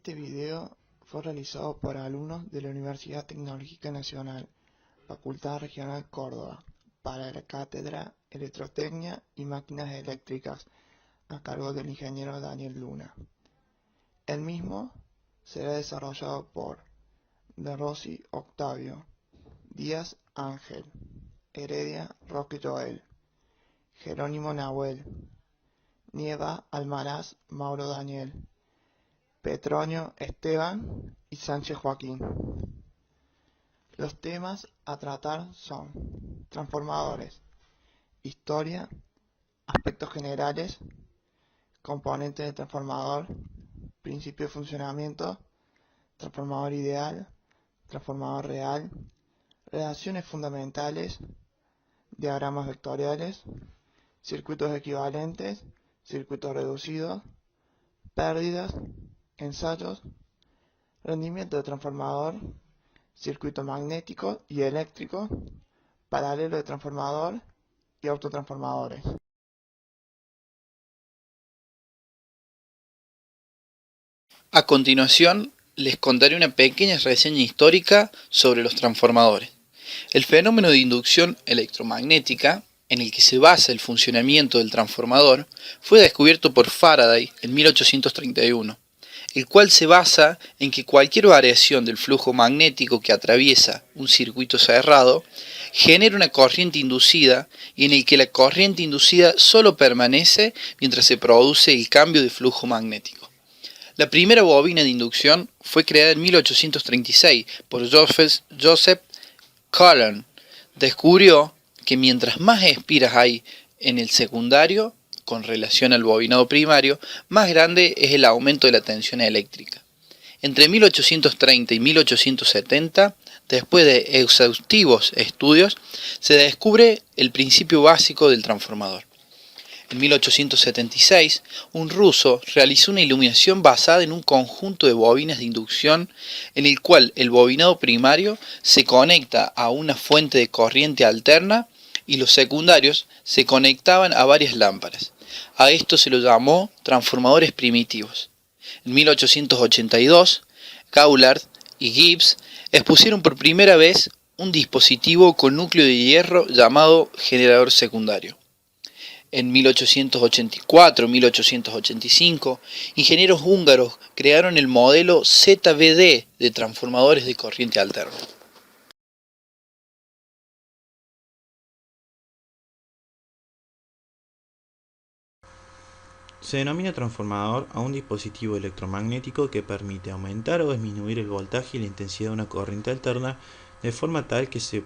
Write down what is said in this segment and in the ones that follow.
Este video fue realizado por alumnos de la Universidad Tecnológica Nacional, Facultad Regional Córdoba, para la Cátedra Electrotecnia y Máquinas Eléctricas, a cargo del ingeniero Daniel Luna. El mismo será desarrollado por De Rossi Octavio, Díaz Ángel, Heredia Roque Joel, Jerónimo Nahuel, Nieva Almaraz Mauro Daniel, Petronio Esteban y Sánchez Joaquín. Los temas a tratar son transformadores, historia, aspectos generales, componentes del transformador, principio de funcionamiento, transformador ideal, transformador real, relaciones fundamentales, diagramas vectoriales, circuitos equivalentes, circuitos reducidos, pérdidas, ensayos, rendimiento de transformador, circuito magnético y eléctrico, paralelo de transformador y autotransformadores. A continuación, les contaré una pequeña reseña histórica sobre los transformadores. El fenómeno de inducción electromagnética, en el que se basa el funcionamiento del transformador, fue descubierto por Faraday en 1831, el cual se basa en que cualquier variación del flujo magnético que atraviesa un circuito cerrado genera una corriente inducida y en el que la corriente inducida solo permanece mientras se produce el cambio de flujo magnético. La primera bobina de inducción fue creada en 1836 por Joseph Cullen. Descubrió que mientras más espiras hay en el secundario, con relación al bobinado primario, más grande es el aumento de la tensión eléctrica. Entre 1830 y 1870, después de exhaustivos estudios, se descubre el principio básico del transformador. En 1876, un ruso realizó una iluminación basada en un conjunto de bobinas de inducción en el cual el bobinado primario se conecta a una fuente de corriente alterna y los secundarios se conectaban a varias lámparas. A esto se lo llamó transformadores primitivos. En 1882, Gaulard y Gibbs expusieron por primera vez un dispositivo con núcleo de hierro llamado generador secundario. En 1884-1885, ingenieros húngaros crearon el modelo ZVD de transformadores de corriente alterna. Se denomina transformador a un dispositivo electromagnético que permite aumentar o disminuir el voltaje y la intensidad de una corriente alterna de forma tal que su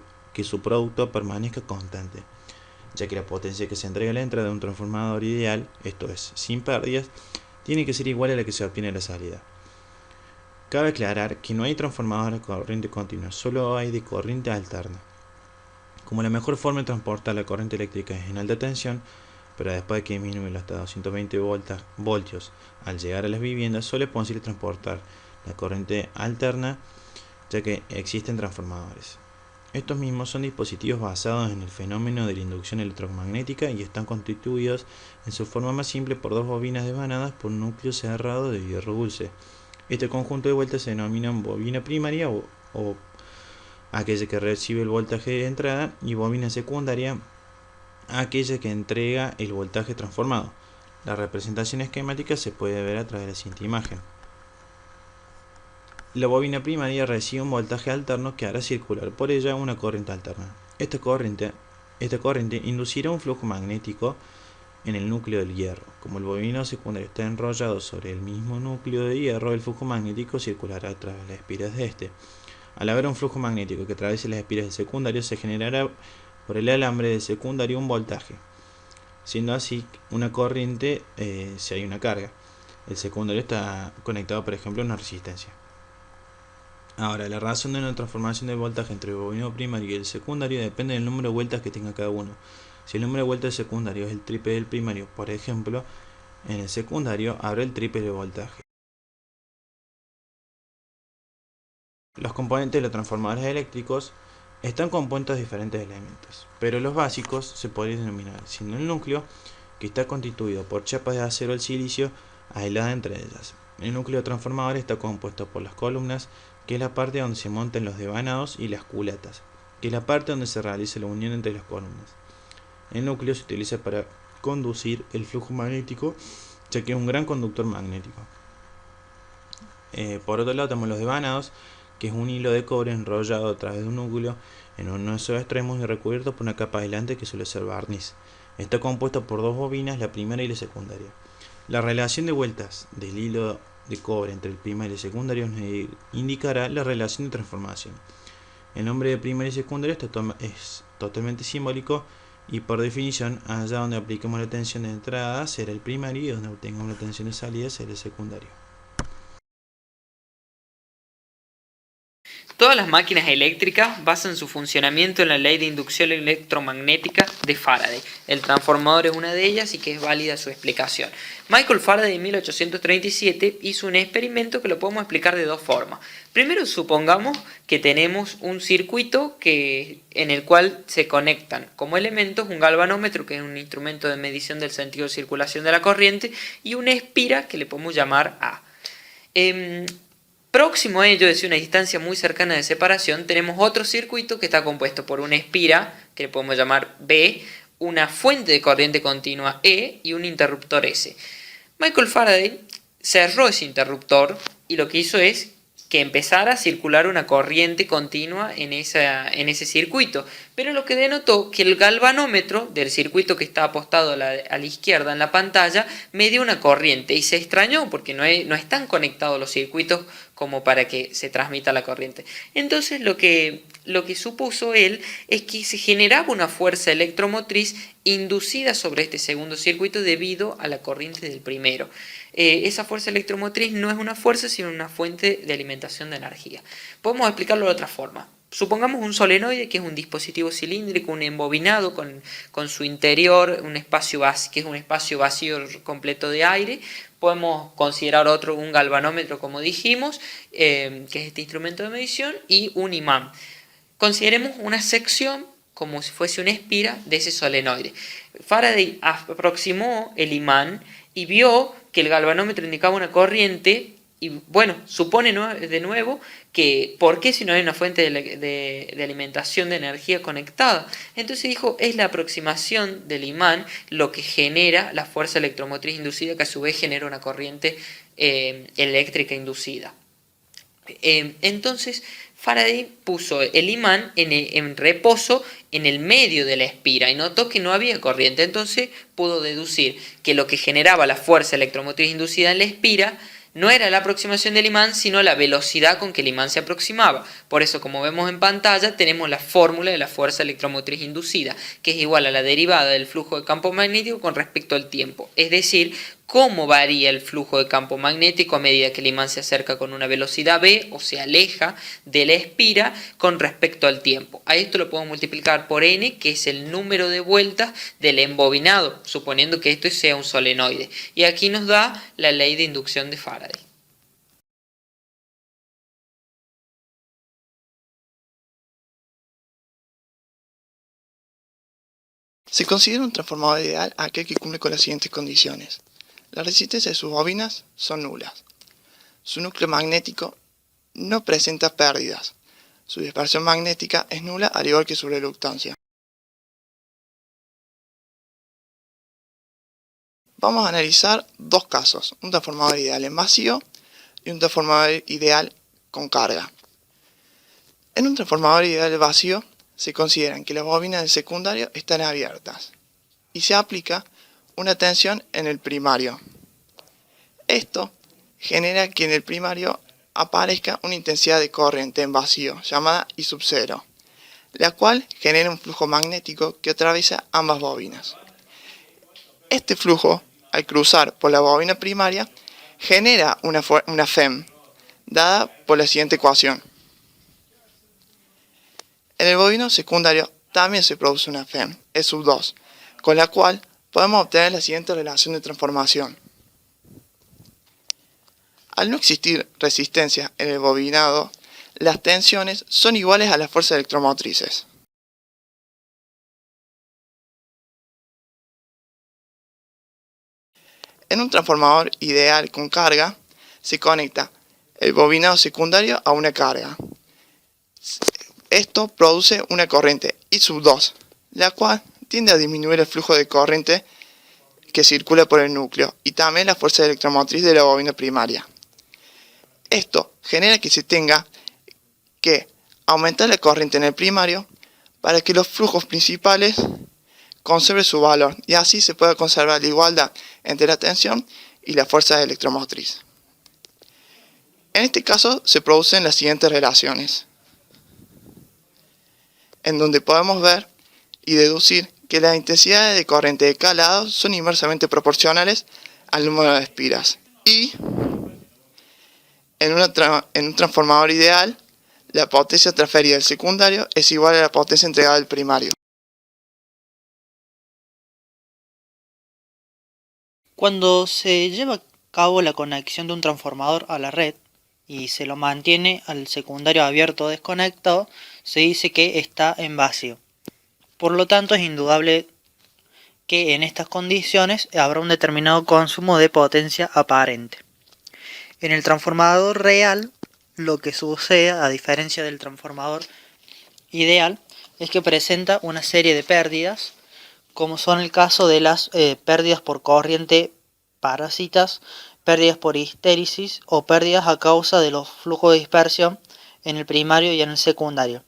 producto permanezca constante, ya que la potencia que se entrega a la entrada de un transformador ideal, esto es, sin pérdidas, tiene que ser igual a la que se obtiene a la salida. Cabe aclarar que no hay transformador de corriente continua, solo hay de corriente alterna. Como la mejor forma de transportar la corriente eléctrica es en alta tensión, pero después de que disminuye hasta 220 voltios al llegar a las viviendas, solo es posible transportar la corriente alterna, ya que existen transformadores. Estos mismos son dispositivos basados en el fenómeno de la inducción electromagnética y están constituidos en su forma más simple por dos bobinas desvanadas por un núcleo cerrado de hierro dulce. Este conjunto de vueltas se denomina bobina primaria o aquella que recibe el voltaje de entrada, y bobina secundaria, aquella que entrega el voltaje transformado. La representación esquemática se puede ver a través de la siguiente imagen. La bobina primaria recibe un voltaje alterno que hará circular por ella una corriente alterna. Esta corriente inducirá un flujo magnético en el núcleo del hierro. Como el bobinado secundario está enrollado sobre el mismo núcleo de hierro, el flujo magnético circulará a través de las espiras de este. Al haber un flujo magnético que atraviese las espiras del secundario, se generará por el alambre del secundario un voltaje, siendo así una corriente si hay una carga. El secundario está conectado, por ejemplo, a una resistencia. Ahora, la razón de una transformación de voltaje entre el bobinado primario y el secundario depende del número de vueltas que tenga cada uno. Si el número de vueltas del secundario es el triple del primario, por ejemplo, en el secundario habrá el triple de voltaje. Los componentes de los transformadores eléctricos están compuestos de diferentes elementos, pero los básicos se podrían denominar, siendo el núcleo, que está constituido por chapas de acero al silicio aisladas entre ellas. El núcleo transformador está compuesto por las columnas, que es la parte donde se montan los devanados, y las culatas, que es la parte donde se realiza la unión entre las columnas. El núcleo se utiliza para conducir el flujo magnético, ya que es un gran conductor magnético. Por otro lado tenemos los devanados, que es un hilo de cobre enrollado a través de un núcleo en uno de sus extremos y recubierto por una capa aislante que suele ser barniz. Está compuesto por dos bobinas, la primera y la secundaria. La relación de vueltas del hilo de cobre entre el primario y el secundario nos indicará la relación de transformación. El nombre de primario y secundario es totalmente simbólico y por definición, allá donde apliquemos la tensión de entrada será el primario y donde obtengamos la tensión de salida será el secundario. Todas las máquinas eléctricas basan su funcionamiento en la ley de inducción electromagnética de Faraday. El transformador es una de ellas y que es válida su explicación. Michael Faraday en 1837 hizo un experimento que lo podemos explicar de dos formas. Primero, supongamos que tenemos un circuito en el cual se conectan como elementos un galvanómetro, que es un instrumento de medición del sentido de circulación de la corriente, y una espira que le podemos llamar A. Próximo a ello, es decir, una distancia muy cercana de separación, tenemos otro circuito que está compuesto por una espira, que le podemos llamar B, una fuente de corriente continua E y un interruptor S. Michael Faraday cerró ese interruptor y lo que hizo es que empezara a circular una corriente continua en ese circuito, pero lo que denotó que el galvanómetro del circuito que está apostado a la izquierda en la pantalla medía una corriente y se extrañó porque no están conectados los circuitos como para que se transmita la corriente. Entonces lo que supuso él es que se generaba una fuerza electromotriz inducida sobre este segundo circuito debido a la corriente del primero. Esa fuerza electromotriz no es una fuerza sino una fuente de alimentación de energía. Podemos explicarlo de otra forma. Supongamos un solenoide, que es un dispositivo cilíndrico, un embobinado con su interior, un espacio vacío, que es un espacio vacío completo de aire. Podemos considerar un galvanómetro, como dijimos, que es este instrumento de medición, y un imán. Consideremos una sección como si fuese una espira de ese solenoide. Faraday aproximó el imán y vio que el galvanómetro indicaba una corriente. Y bueno, supone de nuevo que ¿por qué si no hay una fuente de alimentación de energía conectada? Entonces dijo, es la aproximación del imán lo que genera la fuerza electromotriz inducida, que a su vez genera una corriente eléctrica inducida. Entonces Faraday puso el imán en reposo en el medio de la espira y notó que no había corriente. Entonces pudo deducir que lo que generaba la fuerza electromotriz inducida en la espira no era la aproximación del imán, sino la velocidad con que el imán se aproximaba. Por eso, como vemos en pantalla, tenemos la fórmula de la fuerza electromotriz inducida, que es igual a la derivada del flujo de campo magnético con respecto al tiempo. Es decir, cómo varía el flujo de campo magnético a medida que el imán se acerca con una velocidad v o se aleja de la espira con respecto al tiempo. A esto lo podemos multiplicar por n, que es el número de vueltas del embobinado, suponiendo que esto sea un solenoide. Y aquí nos da la ley de inducción de Faraday. Se considera un transformador ideal aquel que cumple con las siguientes condiciones. La resistencia de sus bobinas son nulas. Su núcleo magnético no presenta pérdidas. Su dispersión magnética es nula, al igual que su reluctancia. Vamos a analizar dos casos, un transformador ideal en vacío y un transformador ideal con carga. En un transformador ideal vacío se consideran que las bobinas del secundario están abiertas y se aplica una tensión en el primario. Esto genera que en el primario aparezca una intensidad de corriente en vacío llamada I sub 0, la cual genera un flujo magnético que atraviesa ambas bobinas. Este flujo, al cruzar por la bobina primaria, genera una FEM, dada por la siguiente ecuación. En el bobino secundario también se produce una FEM, E sub 2, con la cual podemos obtener la siguiente relación de transformación. Al no existir resistencia en el bobinado, las tensiones son iguales a las fuerzas electromotrices. En un transformador ideal con carga, se conecta el bobinado secundario a una carga. Esto produce una corriente I2, la cual tiende a disminuir el flujo de corriente que circula por el núcleo y también la fuerza electromotriz de la bobina primaria. Esto genera que se tenga que aumentar la corriente en el primario para que los flujos principales conserven su valor y así se pueda conservar la igualdad entre la tensión y la fuerza electromotriz. En este caso se producen las siguientes relaciones, en donde podemos ver y deducir que las intensidades de corriente de cada lado son inversamente proporcionales al número de espiras y en un transformador ideal la potencia transferida del secundario es igual a la potencia entregada del primario. Cuando se lleva a cabo la conexión de un transformador a la red y se lo mantiene al secundario abierto o desconectado, se dice que está en vacío. Por lo tanto, es indudable que en estas condiciones habrá un determinado consumo de potencia aparente. En el transformador real, lo que sucede, a diferencia del transformador ideal, es que presenta una serie de pérdidas, como son el caso de las pérdidas por corriente parásitas, pérdidas por histéresis o pérdidas a causa de los flujos de dispersión en el primario y en el secundario.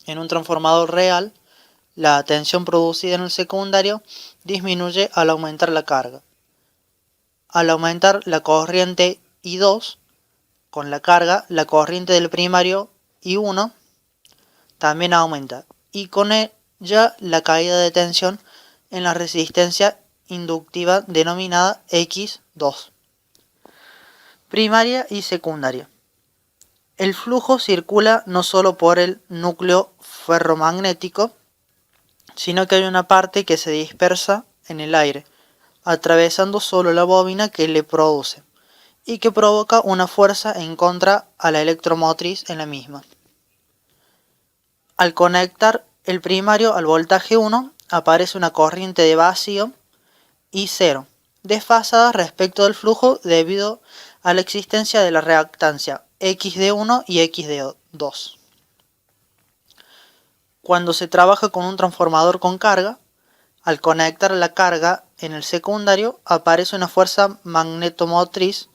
En un transformador real, la tensión producida en el secundario disminuye al aumentar la carga. Al aumentar la corriente I2 con la carga, la corriente del primario I1 también aumenta y con ella la caída de tensión en la resistencia inductiva denominada X2. Primaria y secundaria. El flujo circula no solo por el núcleo ferromagnético, sino que hay una parte que se dispersa en el aire, atravesando solo la bobina que le produce, y que provoca una fuerza en contra a la electromotriz en la misma. Al conectar el primario al voltaje 1, aparece una corriente de vacío I0, desfasada respecto del flujo debido a la existencia de la reactancia XD1 y XD2. Cuando se trabaja con un transformador con carga, al conectar la carga en el secundario aparece una fuerza magnetomotriz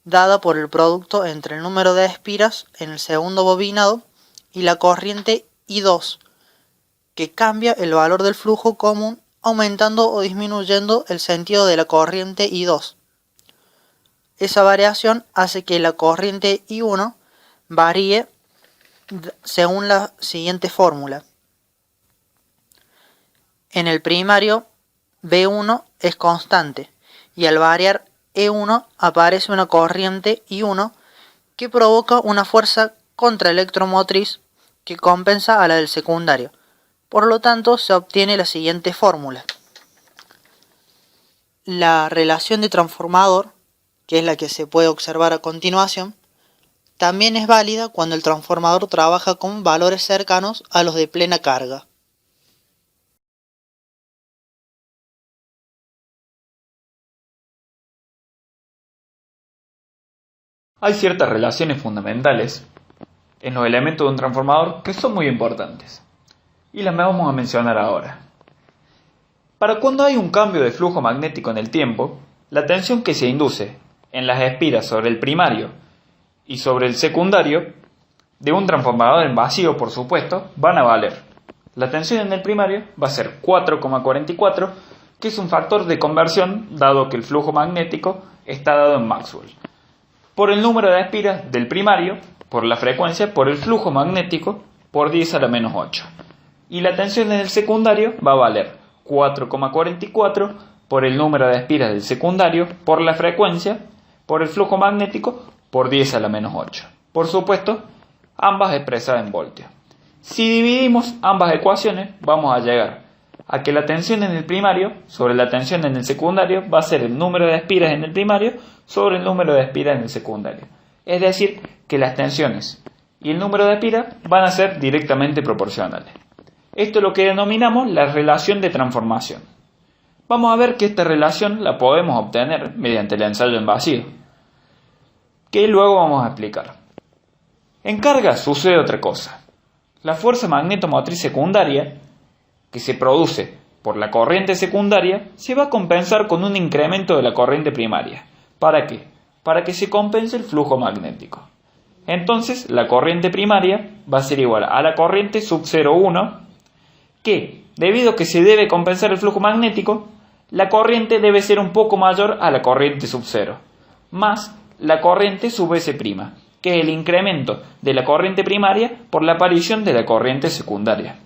dada por el producto entre el número de espiras en el segundo bobinado y la corriente I2, que cambia el valor del flujo común aumentando o disminuyendo el sentido de la corriente I2. Esa variación hace que la corriente I1 varíe según la siguiente fórmula. En el primario, B1 es constante y al variar E1 aparece una corriente I1 que provoca una fuerza contraelectromotriz que compensa a la del secundario. Por lo tanto, se obtiene la siguiente fórmula. La relación de transformador, que es la que se puede observar a continuación, también es válida cuando el transformador trabaja con valores cercanos a los de plena carga. Hay ciertas relaciones fundamentales en los elementos de un transformador que son muy importantes y las vamos a mencionar ahora. Para cuando hay un cambio de flujo magnético en el tiempo, la tensión que se induce en las espiras sobre el primario y sobre el secundario de un transformador en vacío, por supuesto, van a valer. La tensión en el primario va a ser 4,44, que es un factor de conversión dado que el flujo magnético está dado en Maxwell, por el número de espiras del primario, por la frecuencia, por el flujo magnético, por 10 a la menos 8. Y la tensión en el secundario va a valer 4,44 por el número de espiras del secundario, por la frecuencia, por el flujo magnético, por 10 a la menos 8. Por supuesto, ambas expresadas en voltios. Si dividimos ambas ecuaciones, vamos a llegar a que la tensión en el primario sobre la tensión en el secundario va a ser el número de espiras en el primario sobre el número de espiras en el secundario. Es decir, que las tensiones y el número de espiras van a ser directamente proporcionales. Esto es lo que denominamos la relación de transformación. Vamos a ver que esta relación la podemos obtener mediante el ensayo en vacío. que luego vamos a explicar. En carga sucede otra cosa. La fuerza magnetomotriz secundaria, que se produce por la corriente secundaria, se va a compensar con un incremento de la corriente primaria. ¿Para qué? Para que se compense el flujo magnético. Entonces, la corriente primaria va a ser igual a la corriente sub 0,1, que, debido a que se debe compensar el flujo magnético, la corriente debe ser un poco mayor a la corriente sub 0, más la corriente sub S', que es el incremento de la corriente primaria por la aparición de la corriente secundaria.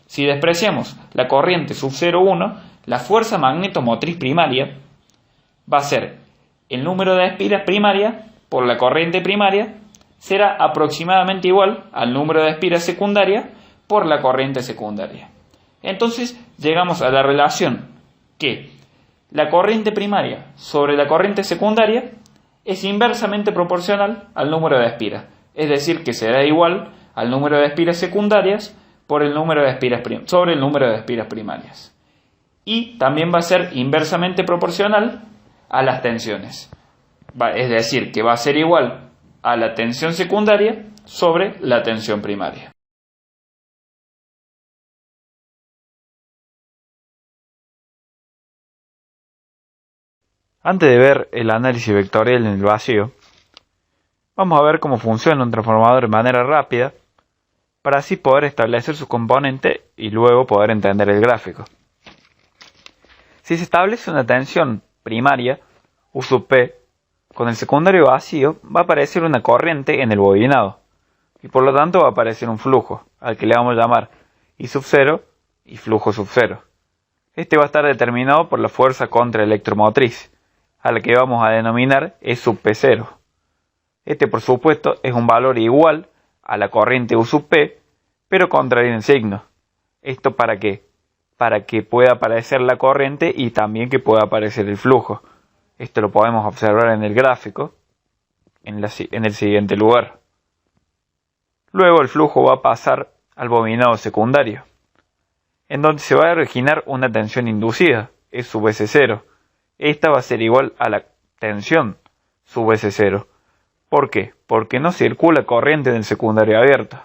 Si despreciamos la corriente sub 0,1, la fuerza magnetomotriz primaria va a ser el número de espiras primaria por la corriente primaria será aproximadamente igual al número de espiras secundaria por la corriente secundaria. Entonces llegamos a la relación que la corriente primaria sobre la corriente secundaria es inversamente proporcional al número de espiras, es decir, que será igual al número de espiras secundarias por el número de espiras sobre el número de espiras primarias. Y también va a ser inversamente proporcional a las tensiones, es decir, que va a ser igual a la tensión secundaria sobre la tensión primaria. Antes de ver el análisis vectorial en el vacío, vamos a ver cómo funciona un transformador de manera rápida para así poder establecer su componente y luego poder entender el gráfico. Si se establece una tensión primaria, U sub P, con el secundario vacío va a aparecer una corriente en el bobinado y por lo tanto va a aparecer un flujo, al que le vamos a llamar I sub 0 y flujo sub 0. Este va a estar determinado por la fuerza contraelectromotriz, a la que vamos a denominar E sub P0. Este, por supuesto, es un valor igual a la corriente U sub P, pero contrario en signo. ¿Esto para qué? Para que pueda aparecer la corriente y también que pueda aparecer el flujo. Esto lo podemos observar en el gráfico, en el siguiente lugar. Luego el flujo va a pasar al bobinado secundario, en donde se va a originar una tensión inducida, E sub S0. Esta va a ser igual a la tensión sub S0. ¿Por qué? Porque no circula corriente en el secundario abierto.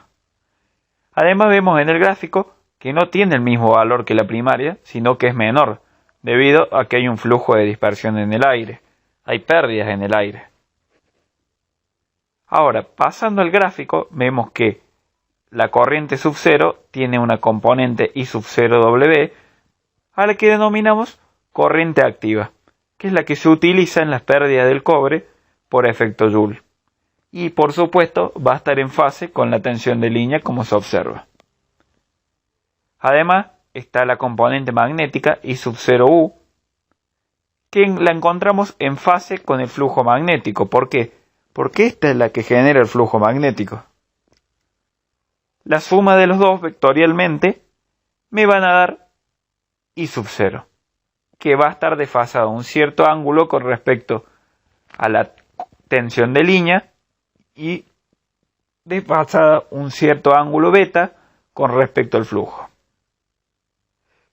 Además vemos en el gráfico que no tiene el mismo valor que la primaria, sino que es menor, debido a que hay un flujo de dispersión en el aire. Hay pérdidas en el aire. Ahora, pasando al gráfico, vemos que la corriente sub 0 tiene una componente I sub 0W, a la que denominamos corriente activa, que es la que se utiliza en las pérdidas del cobre por efecto Joule. Y por supuesto va a estar en fase con la tensión de línea como se observa. Además está la componente magnética I sub 0U, que la encontramos en fase con el flujo magnético. ¿Por qué? Porque esta es la que genera el flujo magnético. La suma de los dos vectorialmente me van a dar I sub 0, que va a estar desfasado un cierto ángulo con respecto a la tensión de línea y desfasada un cierto ángulo beta con respecto al flujo.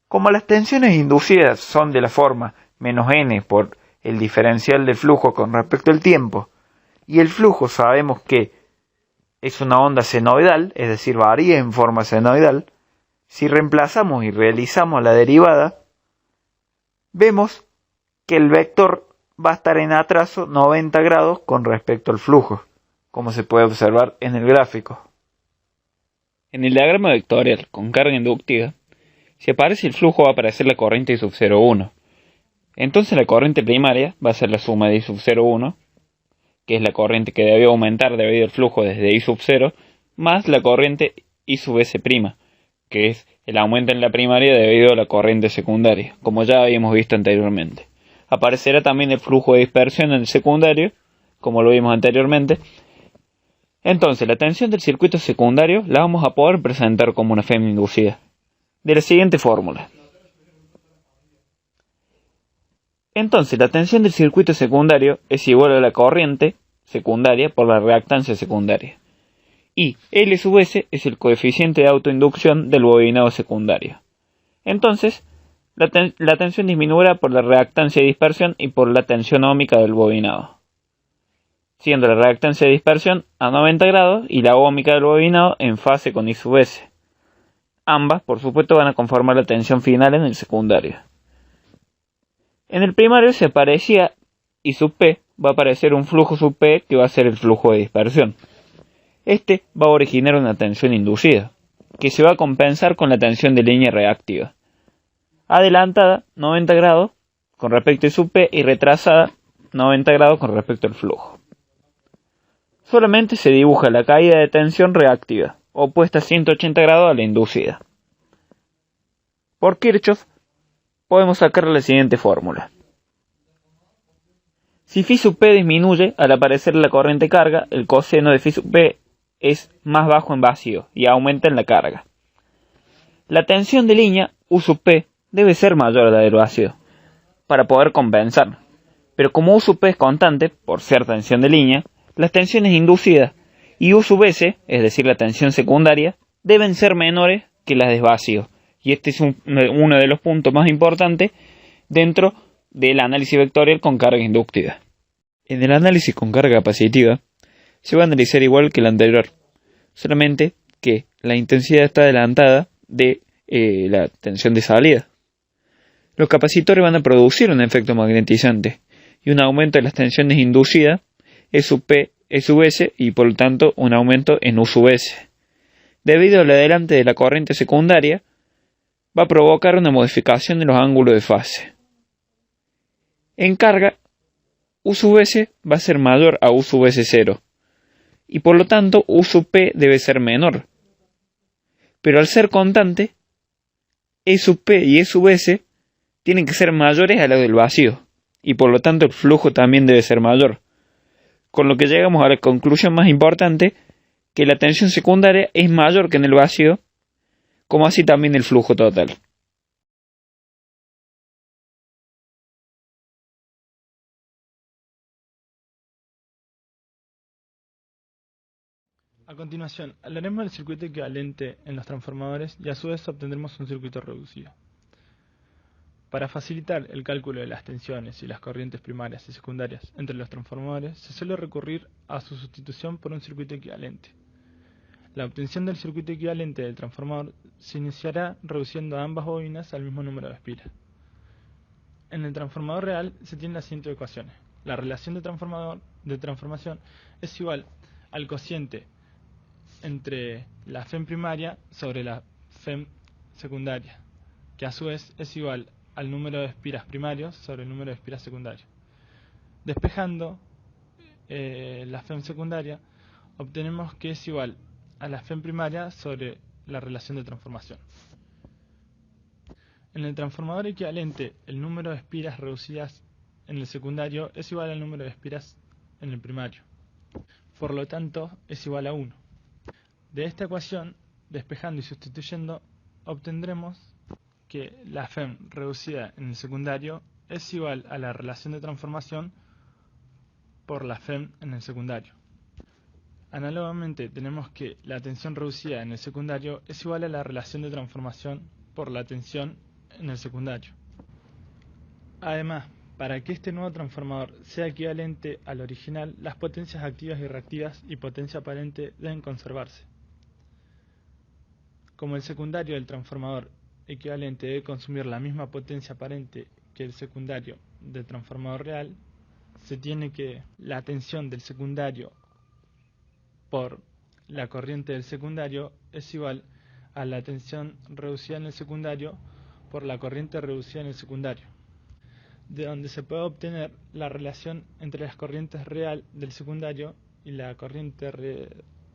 Como las tensiones inducidas son de la forma menos n por el diferencial del flujo con respecto al tiempo, y el flujo sabemos que es una onda senoidal, es decir, varía en forma senoidal, si reemplazamos y realizamos la derivada, vemos que el vector va a estar en atraso 90 grados con respecto al flujo, como se puede observar en el gráfico. En el diagrama vectorial con carga inductiva, si aparece el flujo va a aparecer la corriente I sub 0,1. Entonces la corriente primaria va a ser la suma de I sub 0,1, que es la corriente que debe aumentar debido al flujo desde I sub 0, más la corriente I sub S', que es el aumento en la primaria debido a la corriente secundaria, como ya habíamos visto anteriormente. Aparecerá también el flujo de dispersión en el secundario, como lo vimos anteriormente. Entonces la tensión del circuito secundario la vamos a poder presentar como una FEM inducida, de la siguiente fórmula. Entonces la tensión del circuito secundario es igual a la corriente secundaria por la reactancia secundaria. Y L sub S es el coeficiente de autoinducción del bobinado secundario. Entonces, la tensión disminuirá por la reactancia de dispersión y por la tensión óhmica del bobinado. siendo la reactancia de dispersión a 90 grados y la ómica del bobinado en fase con I sub S. Ambas, por supuesto, van a conformar la tensión final en el secundario. En el primario se aparecía I sub P, va a aparecer un flujo sub P que va a ser el flujo de dispersión. Este va a originar una tensión inducida, que se va a compensar con la tensión de línea reactiva, adelantada 90 grados con respecto a I sub P y retrasada 90 grados con respecto al flujo. Solamente se dibuja la caída de tensión reactiva, opuesta a 180 grados a la inducida. Por Kirchhoff podemos sacar la siguiente fórmula. Si phi sub P disminuye al aparecer la corriente carga, el coseno de phi sub P es más bajo en vacío y aumenta en la carga. La tensión de línea U sub P debe ser mayor a la del vacío para poder compensar, pero como U sub P es constante por ser tensión de línea, las tensiones inducidas y U sub S, es decir la tensión secundaria, deben ser menores que las de vacío, y este es uno de los puntos más importantes dentro del análisis vectorial con carga inductiva. En el análisis con carga capacitiva se va a analizar igual que el anterior, solamente que la intensidad está adelantada de la tensión de salida. Los capacitores van a producir un efecto magnetizante y un aumento de las tensiones inducidas E sub P, E sub S y por lo tanto un aumento en U sub S. Debido al adelante de la corriente secundaria, va a provocar una modificación de los ángulos de fase. En carga, U sub S va a ser mayor a U sub S0 y por lo tanto U sub P debe ser menor. Pero al ser constante, E sub P y E sub S tienen que ser mayores a los del vacío y por lo tanto el flujo también debe ser mayor. Con lo que llegamos a la conclusión más importante, que la tensión secundaria es mayor que en el vacío, como así también el flujo total. A continuación, hablaremos del circuito equivalente en los transformadores y a su vez obtendremos un circuito reducido. Para facilitar el cálculo de las tensiones y las corrientes primarias y secundarias entre los transformadores, se suele recurrir a su sustitución por un circuito equivalente. La obtención del circuito equivalente del transformador se iniciará reduciendo ambas bobinas al mismo número de espiras. En el transformador real se tienen las siguientes ecuaciones. La relación de transformación es igual al cociente entre la FEM primaria sobre la FEM secundaria, que a su vez es igual al número de espiras primarios sobre el número de espiras secundarios. Despejando la FEM secundaria, obtenemos que es igual a la FEM primaria sobre la relación de transformación. En el transformador equivalente, el número de espiras reducidas en el secundario es igual al número de espiras en el primario. Por lo tanto, es igual a 1. De esta ecuación, despejando y sustituyendo, obtendremos que la FEM reducida en el secundario es igual a la relación de transformación por la FEM en el secundario. Análogamente, tenemos que la tensión reducida en el secundario es igual a la relación de transformación por la tensión en el secundario. Además, para que este nuevo transformador sea equivalente al original, las potencias activas y reactivas y potencia aparente deben conservarse. Como el secundario del transformador equivalente debe consumir la misma potencia aparente que el secundario del transformador real, se tiene que la tensión del secundario por la corriente del secundario es igual a la tensión reducida en el secundario por la corriente reducida en el secundario, de donde se puede obtener la relación entre las corrientes real del secundario y la corriente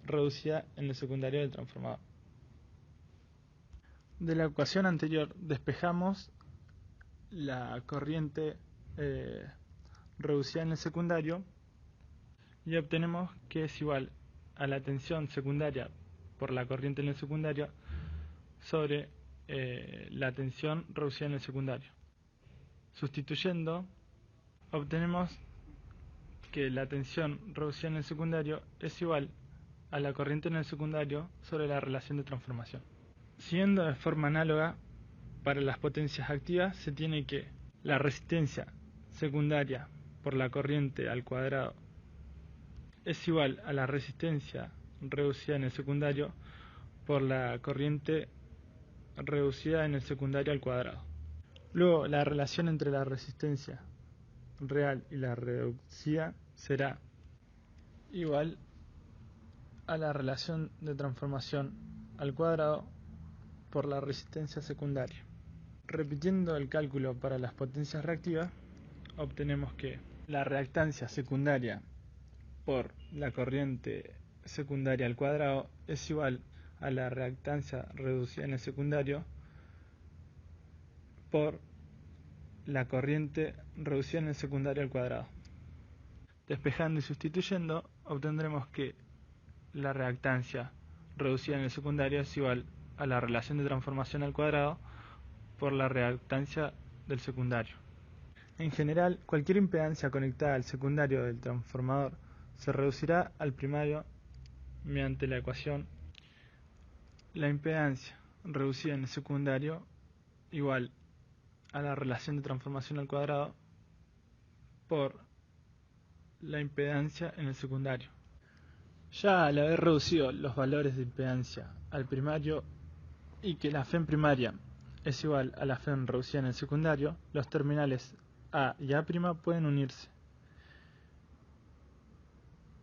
reducida en el secundario del transformador. De la ecuación anterior despejamos la corriente reducida en el secundario y obtenemos que es igual a la tensión secundaria por la corriente en el secundario sobre la tensión reducida en el secundario. Sustituyendo, obtenemos que la tensión reducida en el secundario es igual a la corriente en el secundario sobre la relación de transformación. Siguiendo de forma análoga, para las potencias activas se tiene que la resistencia secundaria por la corriente al cuadrado es igual a la resistencia reducida en el secundario por la corriente reducida en el secundario al cuadrado. Luego, la relación entre la resistencia real y la reducida será igual a la relación de transformación al cuadrado por la resistencia secundaria. Repitiendo el cálculo para las potencias reactivas, obtenemos que la reactancia secundaria por la corriente secundaria al cuadrado es igual a la reactancia reducida en el secundario por la corriente reducida en el secundario al cuadrado. Despejando y sustituyendo, obtendremos que la reactancia reducida en el secundario es igual a la relación de transformación al cuadrado por la reactancia del secundario. En general, cualquier impedancia conectada al secundario del transformador se reducirá al primario mediante la ecuación la impedancia reducida en el secundario igual a la relación de transformación al cuadrado por la impedancia en el secundario. Ya al haber reducido los valores de impedancia al primario y que la FEM primaria es igual a la FEM reducida en el secundario, los terminales A y A' pueden unirse,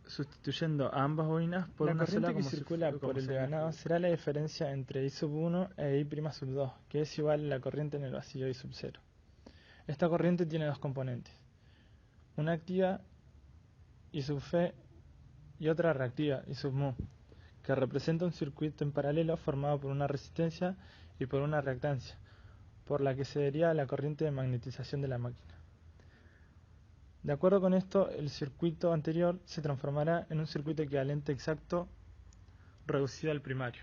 sustituyendo a ambas bobinas por una sola que circula por el devanado será la diferencia entre I sub 1 e I' sub 2, que es igual a la corriente en el vacío I sub 0. Esta corriente tiene dos componentes, una activa I sub F y otra reactiva I sub mu, que representa un circuito en paralelo formado por una resistencia y por una reactancia, por la que se deriva la corriente de magnetización de la máquina. De acuerdo con esto, el circuito anterior se transformará en un circuito equivalente exacto reducido al primario.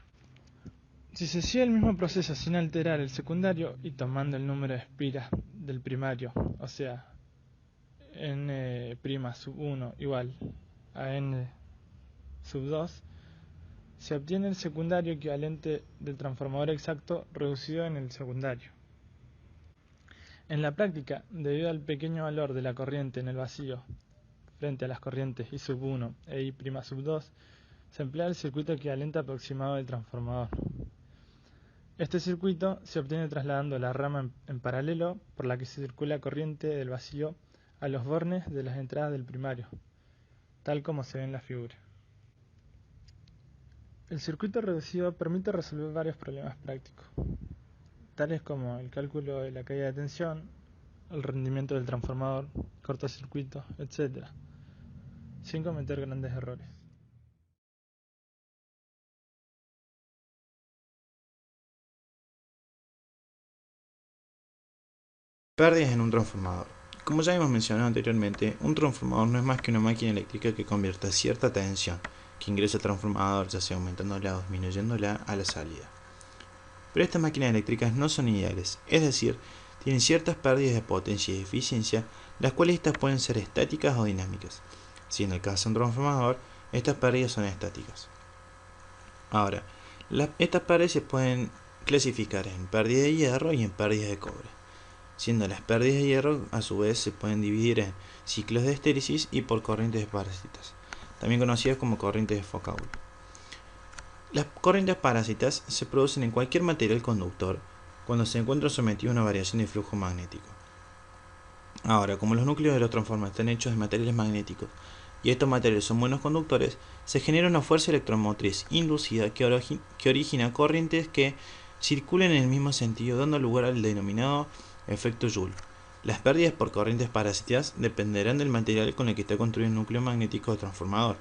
Si se sigue el mismo proceso sin alterar el secundario y tomando el número de espiras del primario, o sea, n' sub 1 igual a n sub 2, se obtiene el secundario equivalente del transformador exacto reducido en el secundario. En la práctica, debido al pequeño valor de la corriente en el vacío frente a las corrientes I sub 1 e I' sub 2, se emplea el circuito equivalente aproximado del transformador. Este circuito se obtiene trasladando la rama en paralelo por la que se circula corriente del vacío a los bornes de las entradas del primario, tal como se ve en la figura. El circuito reducido permite resolver varios problemas prácticos, tales como el cálculo de la caída de tensión, el rendimiento del transformador, cortocircuito, etc., sin cometer grandes errores. Pérdidas en un transformador. Como ya hemos mencionado anteriormente, un transformador no es más que una máquina eléctrica que convierte cierta tensión que ingresa al transformador, ya sea aumentándola o disminuyéndola, a la salida. Pero estas máquinas eléctricas no son ideales, es decir, tienen ciertas pérdidas de potencia y eficiencia, las cuales estas pueden ser estáticas o dinámicas. Si en el caso de un transformador, estas pérdidas son estáticas. Ahora, estas pérdidas se pueden clasificar en pérdidas de hierro y en pérdidas de cobre, siendo las pérdidas de hierro a su vez se pueden dividir en ciclos de estéresis y por corrientes de parásitas, también conocidas como corrientes de Foucault. Las corrientes parásitas se producen en cualquier material conductor cuando se encuentra sometido a una variación de flujo magnético. Ahora, como los núcleos de los transformadores están hechos de materiales magnéticos y estos materiales son buenos conductores, se genera una fuerza electromotriz inducida que origina corrientes que circulan en el mismo sentido, dando lugar al denominado efecto Joule. Las pérdidas por corrientes parásitas dependerán del material con el que está construido el núcleo magnético del transformador.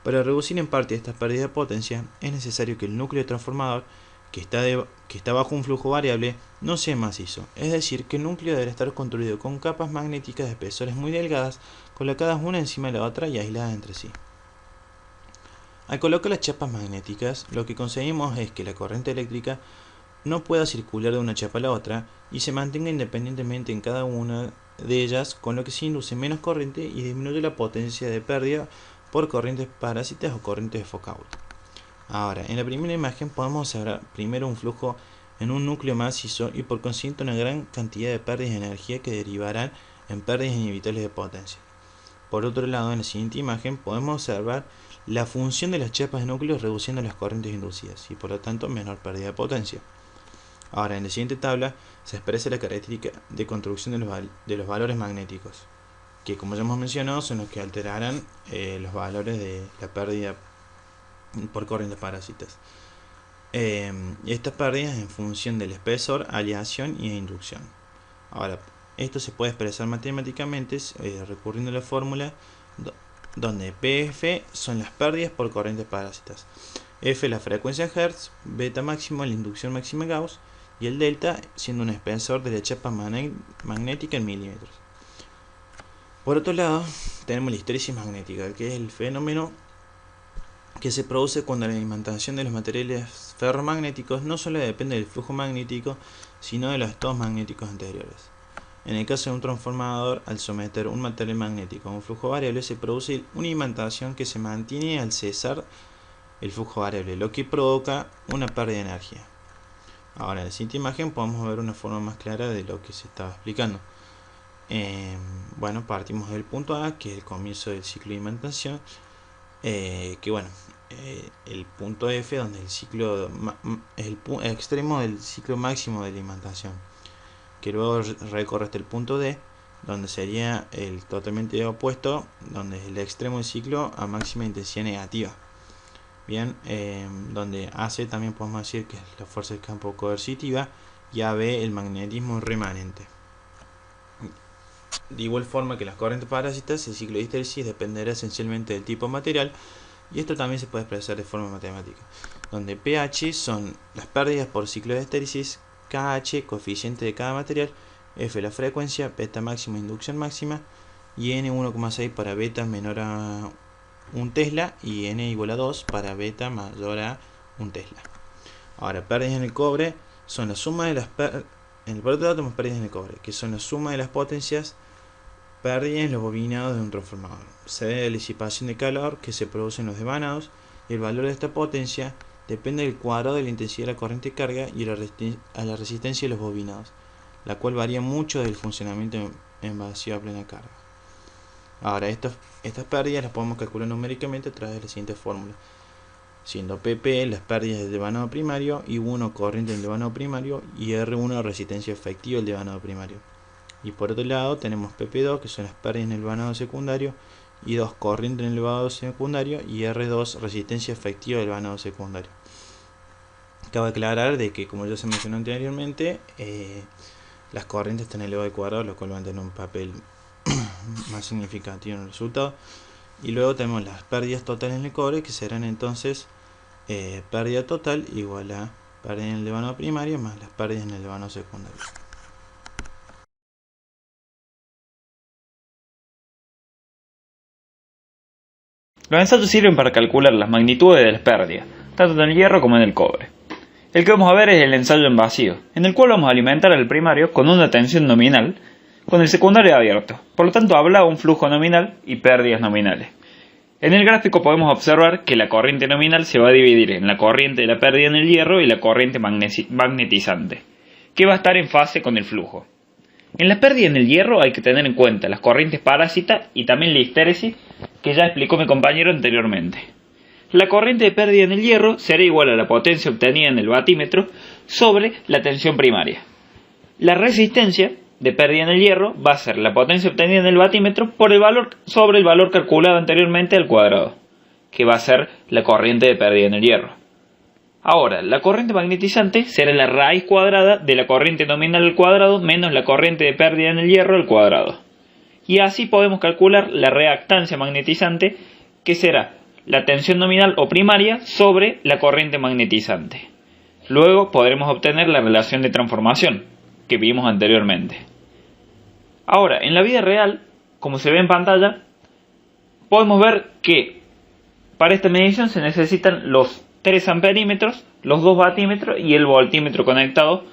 Para reducir en parte estas pérdidas de potencia, es necesario que el núcleo del transformador, que está bajo un flujo variable, no sea macizo, es decir, que el núcleo debe estar construido con capas magnéticas de espesores muy delgadas, colocadas una encima de la otra y aisladas entre sí. Al colocar las chapas magnéticas, lo que conseguimos es que la corriente eléctrica no pueda circular de una chapa a la otra y se mantenga independientemente en cada una de ellas, con lo que se induce menos corriente y disminuye la potencia de pérdida por corrientes parásitas o corrientes de Foucault. Ahora, en la primera imagen podemos observar primero un flujo en un núcleo macizo y por consiguiente una gran cantidad de pérdidas de energía que derivarán en pérdidas inevitables de potencia. Por otro lado, en la siguiente imagen podemos observar la función de las chapas de núcleo reduciendo las corrientes inducidas y por lo tanto menor pérdida de potencia. Ahora, en la siguiente tabla se expresa la característica de construcción de los valores magnéticos, que como ya hemos mencionado son los que alterarán los valores de la pérdida por corrientes parásitas. Estas pérdidas en función del espesor, aleación y inducción. Ahora, esto se puede expresar matemáticamente recurriendo a la fórmula donde PF son las pérdidas por corrientes parásitas, F la frecuencia en Hertz, beta máximo la inducción máxima Gauss y el delta siendo un espesor de la chapa magnética en milímetros. Por otro lado, tenemos la histéresis magnética, que es el fenómeno que se produce cuando la alimentación de los materiales ferromagnéticos no solo depende del flujo magnético, sino de los estados magnéticos anteriores. En el caso de un transformador, al someter un material magnético a un flujo variable, se produce una imantación que se mantiene al cesar el flujo variable, lo que provoca una pérdida de energía. Ahora, en la siguiente imagen podemos ver una forma más clara de lo que se estaba explicando. Bueno, partimos del punto A, que es el comienzo del ciclo de imantación, el punto F, donde el ciclo es el extremo del ciclo máximo de la imantación, que luego recorre hasta el punto D, donde sería el totalmente opuesto, donde es el extremo del ciclo a máxima intensidad negativa. Bien, donde AC también podemos decir que es la fuerza del campo coercitiva y AB el magnetismo remanente. De igual forma que las corrientes parásitas, el ciclo de histéresis dependerá esencialmente del tipo de material, y esto también se puede expresar de forma matemática, donde pH son las pérdidas por ciclo de histéresis, KH coeficiente de cada material, F la frecuencia, beta máxima inducción máxima y N 1,6 para beta menor a 1 Tesla y N igual a 2 para beta mayor a 1 Tesla. Ahora, pérdidas en el cobre son la suma de las en el por otro lado tenemos pérdidas en el cobre, que son la suma de las potencias pérdidas en los bobinados de un transformador. Se debe a la disipación de calor que se produce en los devanados, y el valor de esta potencia depende del cuadrado de la intensidad de la corriente de carga y a la resistencia de los bobinados, la cual varía mucho del funcionamiento en vacío a plena carga. Ahora, estas pérdidas las podemos calcular numéricamente a través de la siguiente fórmula, siendo PP las pérdidas del devanado primario, I1 corriente del devanado primario y R1 resistencia efectiva del devanado primario. Y por otro lado tenemos PP2, que son las pérdidas en el devanado secundario, I2 corriente en el devanado secundario y R2 resistencia efectiva del devanado secundario. Cabe aclarar de que, como ya se mencionó anteriormente, las corrientes están en el elevado al cuadrado, lo cual va a tener un papel más significativo en el resultado. Y luego tenemos las pérdidas totales en el cobre, que serán entonces pérdida total igual a pérdida en el devanado primario más las pérdidas en el devanado secundario. Los ensayos sirven para calcular las magnitudes de las pérdidas, tanto en el hierro como en el cobre. El que vamos a ver es el ensayo en vacío, en el cual vamos a alimentar al primario con una tensión nominal, con el secundario abierto. Por lo tanto, habla un flujo nominal y pérdidas nominales. En el gráfico podemos observar que la corriente nominal se va a dividir en la corriente de la pérdida en el hierro y la corriente magnetizante, que va a estar en fase con el flujo. En la pérdida en el hierro hay que tener en cuenta las corrientes parásitas y también la histéresis, que ya explicó mi compañero anteriormente. La corriente de pérdida en el hierro será igual a la potencia obtenida en el vatímetro sobre la tensión primaria. La resistencia de pérdida en el hierro va a ser la potencia obtenida en el vatímetro por el valor sobre el valor calculado anteriormente al cuadrado, que va a ser la corriente de pérdida en el hierro. Ahora, la corriente magnetizante será la raíz cuadrada de la corriente nominal al cuadrado menos la corriente de pérdida en el hierro al cuadrado. Y así podemos calcular la reactancia magnetizante, que será la tensión nominal o primaria sobre la corriente magnetizante. Luego podremos obtener la relación de transformación que vimos anteriormente. Ahora, en la vida real, como se ve en pantalla, podemos ver que para esta medición se necesitan los 3 amperímetros, los 2 vatímetros y el voltímetro conectado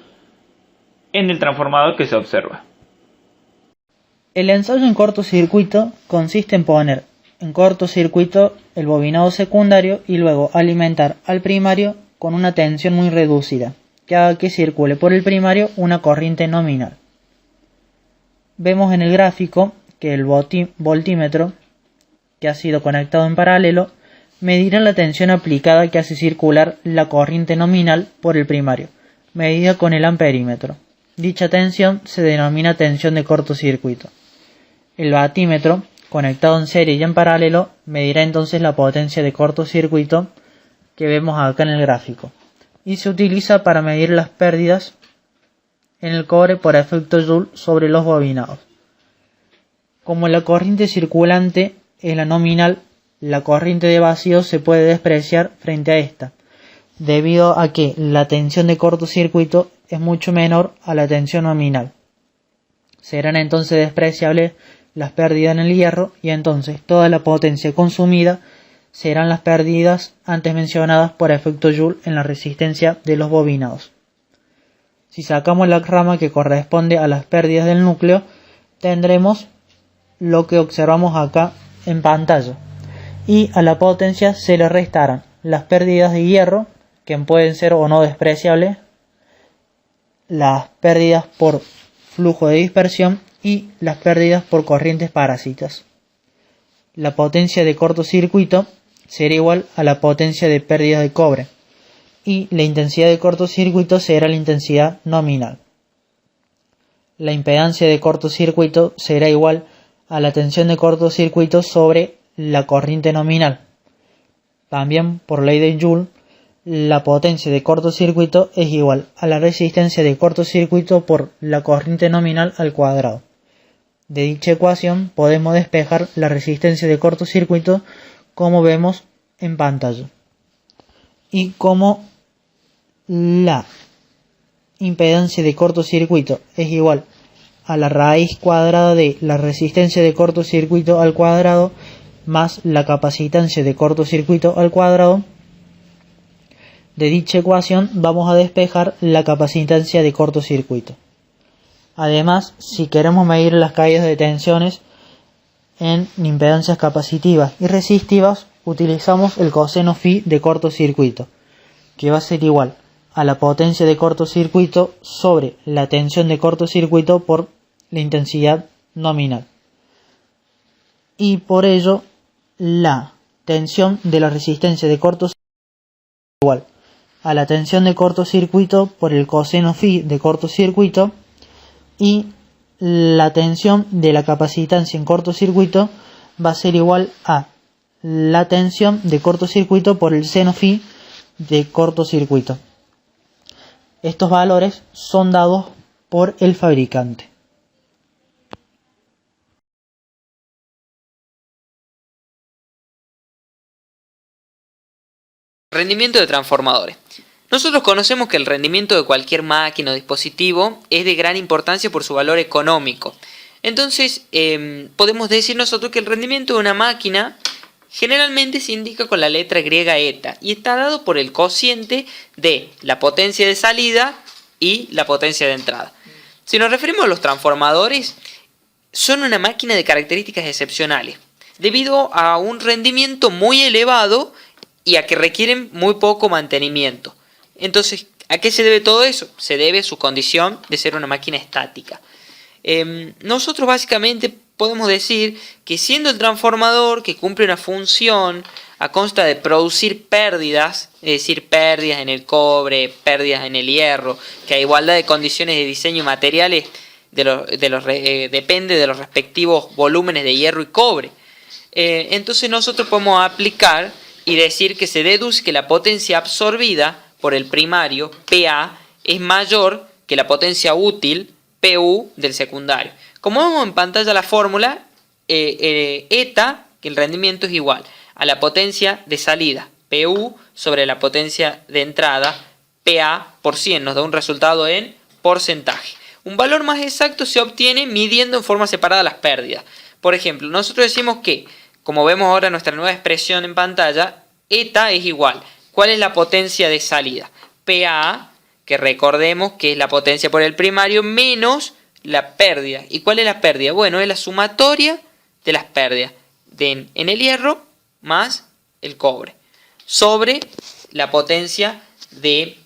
en el transformador que se observa. El ensayo en cortocircuito consiste en poner en cortocircuito el bobinado secundario y luego alimentar al primario con una tensión muy reducida, que haga que circule por el primario una corriente nominal. Vemos en el gráfico que el voltímetro que ha sido conectado en paralelo, medirá la tensión aplicada que hace circular la corriente nominal por el primario, medida con el amperímetro. Dicha tensión se denomina tensión de cortocircuito. El batímetro, conectado en serie y en paralelo, medirá entonces la potencia de cortocircuito que vemos acá en el gráfico, y se utiliza para medir las pérdidas en el cobre por efecto Joule sobre los bobinados. Como la corriente circulante es la nominal, la corriente de vacío se puede despreciar frente a esta, debido a que la tensión de cortocircuito es mucho menor a la tensión nominal. Serán entonces despreciables las pérdidas en el hierro y entonces toda la potencia consumida serán las pérdidas antes mencionadas por efecto Joule en la resistencia de los bobinados. Si sacamos la rama que corresponde a las pérdidas del núcleo, tendremos lo que observamos acá en pantalla, y a la potencia se le restarán las pérdidas de hierro, que pueden ser o no despreciables, las pérdidas por flujo de dispersión y las pérdidas por corrientes parásitas. La potencia de cortocircuito será igual a la potencia de pérdida de cobre, y la intensidad de cortocircuito será la intensidad nominal. La impedancia de cortocircuito será igual a la tensión de cortocircuito sobre la corriente nominal. También, por ley de Joule, la potencia de cortocircuito es igual a la resistencia de cortocircuito por la corriente nominal al cuadrado. De dicha ecuación podemos despejar la resistencia de cortocircuito como vemos en pantalla. Y como la impedancia de cortocircuito es igual a la raíz cuadrada de la resistencia de cortocircuito al cuadrado más la capacitancia de cortocircuito al cuadrado, de dicha ecuación vamos a despejar la capacitancia de cortocircuito. Además, si queremos medir las caídas de tensiones en impedancias capacitivas y resistivas, utilizamos el coseno phi de cortocircuito, que va a ser igual a la potencia de cortocircuito sobre la tensión de cortocircuito por la intensidad nominal. Y por ello, la tensión de la resistencia de cortocircuito es igual a la tensión de cortocircuito por el coseno phi de cortocircuito, y la tensión de la capacitancia en cortocircuito va a ser igual a la tensión de cortocircuito por el seno phi de cortocircuito. Estos valores son dados por el fabricante. Rendimiento de transformadores. Nosotros conocemos que el rendimiento de cualquier máquina o dispositivo es de gran importancia por su valor económico. Entonces, podemos decir nosotros que el rendimiento de una máquina generalmente se indica con la letra griega eta y está dado por el cociente de la potencia de salida y la potencia de entrada. Si nos referimos a los transformadores, son una máquina de características excepcionales, debido a un rendimiento muy elevado y a que requieren muy poco mantenimiento. Entonces, ¿a qué se debe todo eso? Se debe a su condición de ser una máquina estática. Nosotros básicamente podemos decir que siendo el transformador que cumple una función a consta de producir pérdidas, es decir, pérdidas en el cobre, pérdidas en el hierro, que a igualdad de condiciones de diseño y materiales depende de los respectivos volúmenes de hierro y cobre. Entonces nosotros podemos aplicar y decir que se deduce que la potencia absorbida por el primario, PA, es mayor que la potencia útil, PU, del secundario. Como vemos en pantalla la fórmula, eta, que el rendimiento es igual a la potencia de salida, PU, sobre la potencia de entrada, PA por 100, nos da un resultado en porcentaje. Un valor más exacto se obtiene midiendo en forma separada las pérdidas. Por ejemplo, nosotros decimos que, como vemos ahora en nuestra nueva expresión en pantalla, eta es igual. ¿Cuál es la potencia de salida? PA, que recordemos que es la potencia por el primario, menos la pérdida. ¿Y cuál es la pérdida? Bueno, es la sumatoria de las pérdidas en el hierro más el cobre, sobre la potencia del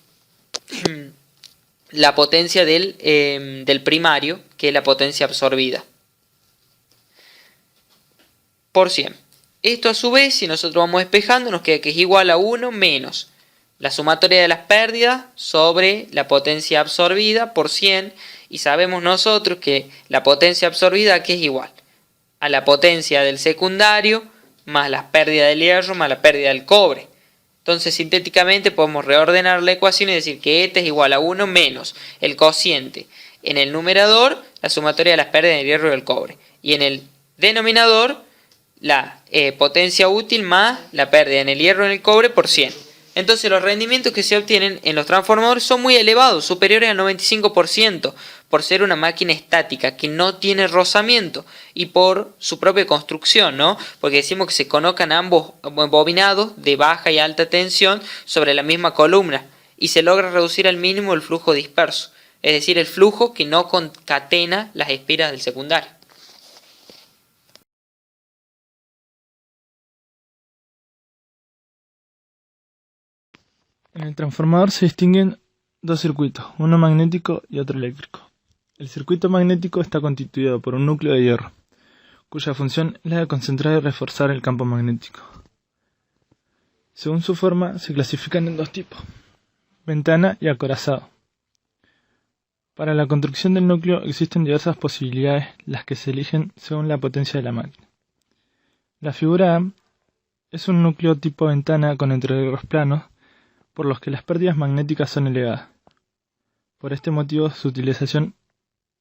primario, que es la potencia absorbida, por 100. Esto a su vez, si nosotros vamos despejando, nos queda que es igual a 1 menos la sumatoria de las pérdidas sobre la potencia absorbida por 100. Y sabemos nosotros que la potencia absorbida, ¿qué es igual? A la potencia del secundario más las pérdidas del hierro más la pérdida del cobre. Entonces, sintéticamente podemos reordenar la ecuación y decir que ETA es igual a 1 menos el cociente en el numerador, la sumatoria de las pérdidas del hierro y del cobre. Y en el denominador, la potencia útil más la pérdida en el hierro y en el cobre por 100. Entonces los rendimientos que se obtienen en los transformadores son muy elevados, superiores al 95%, por ser una máquina estática que no tiene rozamiento y por su propia construcción, ¿no? Porque decimos que se colocan ambos bobinados de baja y alta tensión sobre la misma columna y se logra reducir al mínimo el flujo disperso, es decir, el flujo que no concatena las espiras del secundario. En el transformador se distinguen dos circuitos, uno magnético y otro eléctrico. El circuito magnético está constituido por un núcleo de hierro, cuya función es la de concentrar y reforzar el campo magnético. Según su forma, se clasifican en dos tipos, ventana y acorazado. Para la construcción del núcleo existen diversas posibilidades, las que se eligen según la potencia de la máquina. La figura A es un núcleo tipo ventana con entreguerros planos, por los que las pérdidas magnéticas son elevadas. Por este motivo su utilización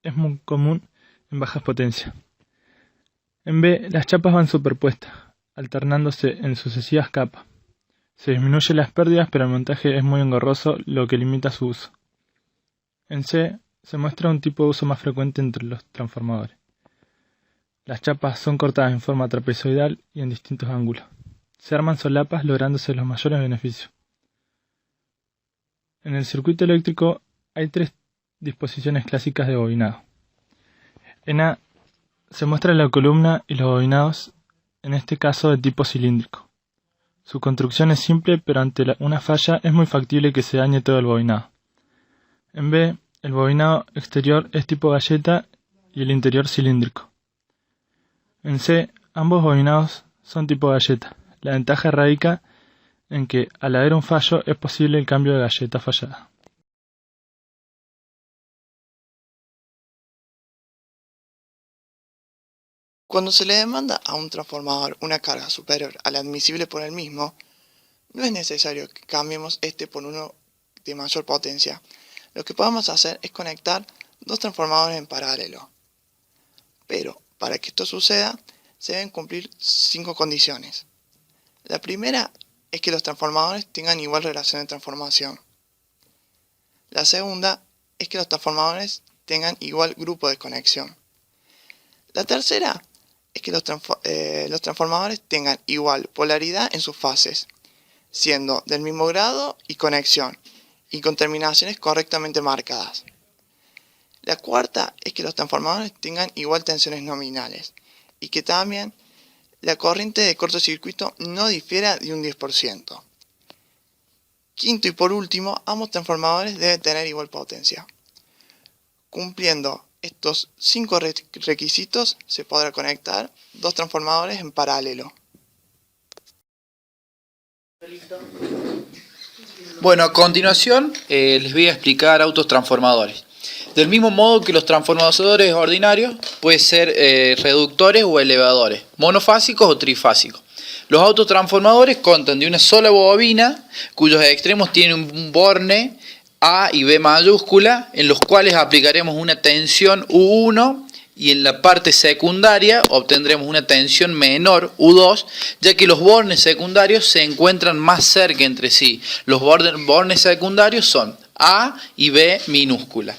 es muy común en bajas potencias. En B, las chapas van superpuestas, alternándose en sucesivas capas. Se disminuyen las pérdidas, pero el montaje es muy engorroso, lo que limita su uso. En C, se muestra un tipo de uso más frecuente entre los transformadores. Las chapas son cortadas en forma trapezoidal y en distintos ángulos. Se arman solapas lográndose los mayores beneficios. En el circuito eléctrico hay tres disposiciones clásicas de bobinado. En A se muestra la columna y los bobinados, en este caso de tipo cilíndrico. Su construcción es simple, pero ante una falla es muy factible que se dañe todo el bobinado. En B, el bobinado exterior es tipo galleta y el interior cilíndrico. En C, ambos bobinados son tipo galleta. La ventaja radica en que, al haber un fallo, es posible el cambio de galleta fallada. Cuando se le demanda a un transformador una carga superior a la admisible por el mismo, no es necesario que cambiemos este por uno de mayor potencia. Lo que podemos hacer es conectar dos transformadores en paralelo. Pero, para que esto suceda, se deben cumplir 5 condiciones. La primera es que los transformadores tengan igual relación de transformación. La segunda es que los transformadores tengan igual grupo de conexión. La tercera es que los transformadores tengan igual polaridad en sus fases, siendo del mismo grado y conexión, y con terminaciones correctamente marcadas. La cuarta es que los transformadores tengan igual tensiones nominales, y que también la corriente de cortocircuito no difiera de un 10%. Quinto y por último, ambos transformadores deben tener igual potencia. Cumpliendo estos 5 requisitos, se podrá conectar dos transformadores en paralelo. Bueno, a continuación les voy a explicar autotransformadores. Del mismo modo que los transformadores ordinarios, pueden ser reductores o elevadores, monofásicos o trifásicos. Los autotransformadores constan de una sola bobina, cuyos extremos tienen un borne A y B mayúscula, en los cuales aplicaremos una tensión U1 y en la parte secundaria obtendremos una tensión menor U2, ya que los bornes secundarios se encuentran más cerca entre sí. Los bornes secundarios son A y B minúscula.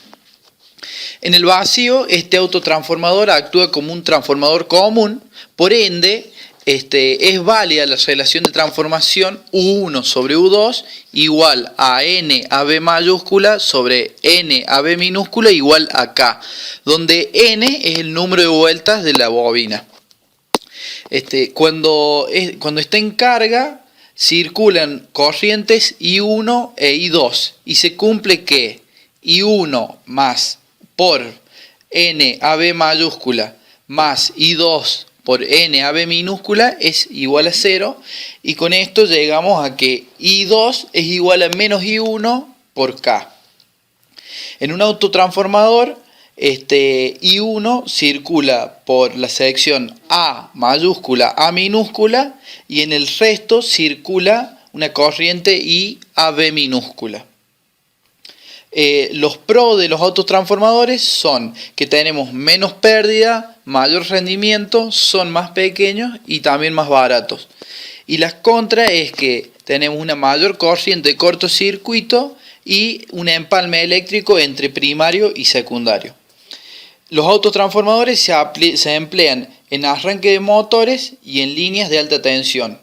En el vacío, este autotransformador actúa como un transformador común, por ende, es válida la relación de transformación U1 sobre U2 igual a N a B mayúscula sobre N a B minúscula igual a K, donde N es el número de vueltas de la bobina. Cuando está en carga, circulan corrientes I1 e I2 y se cumple que I1 más por N a B mayúscula más I2 por N a B minúscula es igual a 0, y con esto llegamos a que I2 es igual a menos I1 por K. En un autotransformador, I1 circula por la sección A mayúscula, A minúscula, y en el resto circula una corriente I a B minúscula. Los pros de los autotransformadores son que tenemos menos pérdida, mayor rendimiento, son más pequeños y también más baratos. Y las contras es que tenemos una mayor corriente de cortocircuito y un empalme eléctrico entre primario y secundario. Los autotransformadores se emplean en arranque de motores y en líneas de alta tensión.